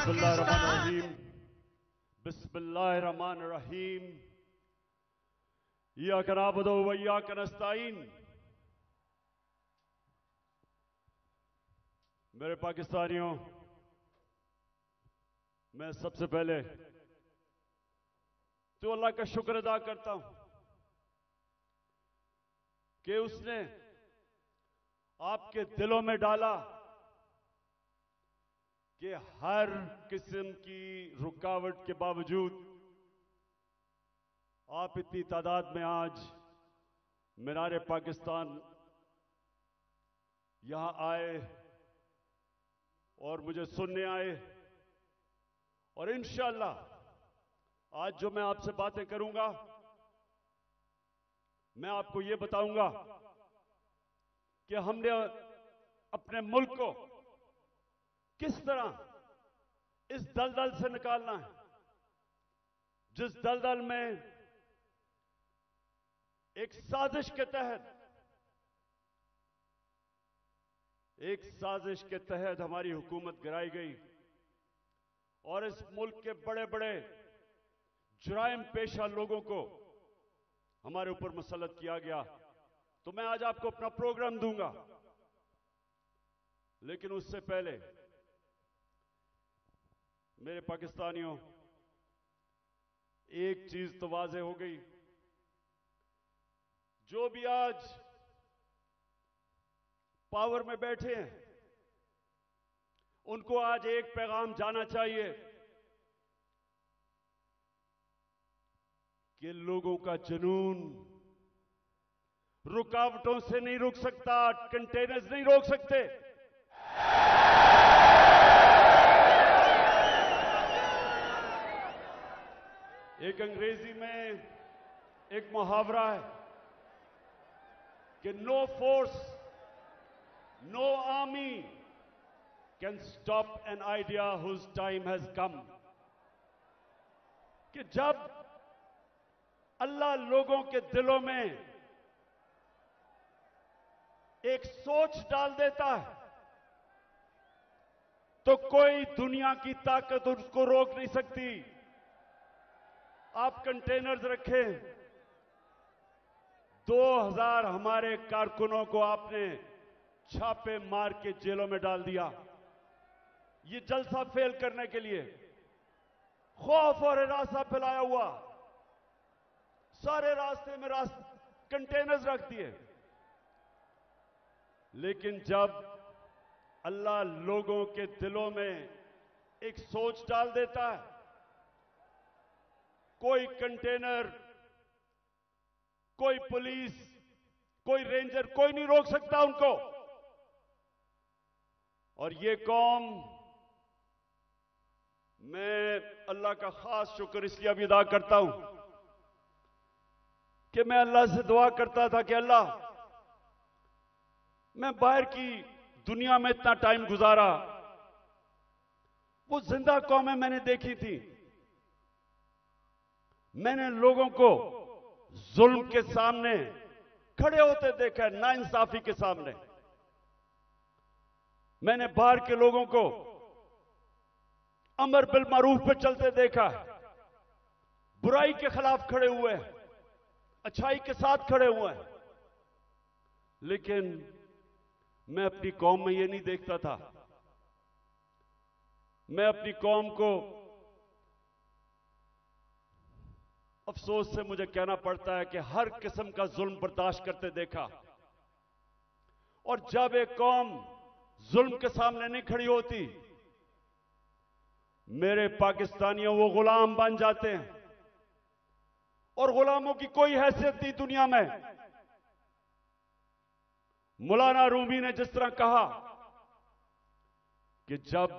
बिस्मिल्लाहिर्रहमानिर्रहीम बिस्मिल्लाहिर्रहमानिर्रहीम इय्याका नअबुदु व इय्याका नस्तईन। मेरे पाकिस्तानियों, मैं सबसे पहले तो अल्लाह का शुक्र अदा करता हूं कि उसने आपके दिलों में डाला कि हर किस्म की रुकावट के बावजूद आप इतनी तादाद में आज मीनार पाकिस्तान यहां आए और मुझे सुनने आए। और इंशाअल्लाह आज जो मैं आपसे बातें करूंगा, मैं आपको ये बताऊंगा कि हमने अपने मुल्क को किस तरह इस दलदल से निकालना है, जिस दलदल में एक साजिश के तहत हमारी हुकूमत गिराई गई और इस मुल्क के बड़े बड़े जुराइम पेशा लोगों को हमारे ऊपर मुसल्लत किया गया। तो मैं आज आपको अपना प्रोग्राम दूंगा, लेकिन उससे पहले मेरे पाकिस्तानियों, एक चीज तो वाज़ेह हो गई, जो भी आज पावर में बैठे हैं उनको आज एक पैगाम जाना चाहिए कि लोगों का जुनून रुकावटों से नहीं रुक सकता, कंटेनर्स नहीं रोक सकते। एक अंग्रेजी में एक मुहावरा है कि no force, no army can stop an idea whose time has come. कि जब अल्लाह लोगों के दिलों में एक सोच डाल देता है तो कोई दुनिया की ताकत उसको रोक नहीं सकती। आप कंटेनर्स रखें, 2000 हमारे कारकुनों को आपने छापे मार के जेलों में डाल दिया, ये जलसा फेल करने के लिए। खौफ और हिरासा फैलाया हुआ, सारे रास्ते में कंटेनर्स रख दिए। लेकिन जब अल्लाह लोगों के दिलों में एक सोच डाल देता है, कोई कंटेनर, कोई पुलिस, कोई रेंजर, कोई नहीं रोक सकता उनको। और ये कौम, मैं अल्लाह का खास शुक्र इसलिए भी अदा करता हूं कि मैं अल्लाह से दुआ करता था कि अल्लाह, मैं बाहर की दुनिया में इतना टाइम गुजारा, वो जिंदा कौमें मैंने देखी थी, मैंने लोगों को जुल्म के सामने खड़े होते देखा है, नाइंसाफी के सामने। मैंने बाहर के लोगों को अमर बिल मारूफ पे चलते देखा है, बुराई के खिलाफ खड़े हुए हैं, अच्छाई के साथ खड़े हुए हैं। लेकिन मैं अपनी कौम में ये नहीं देखता था। मैं अपनी कौम को, अफसोस से मुझे कहना पड़ता है कि हर किस्म का जुल्म बर्दाश्त करते देखा। और जब एक कौम जुल्म के सामने नहीं खड़ी होती, मेरे पाकिस्तानियों, वो गुलाम बन जाते हैं। और गुलामों की कोई हैसियत नहीं दुनिया में। मौलाना रूमी ने जिस तरह कहा कि जब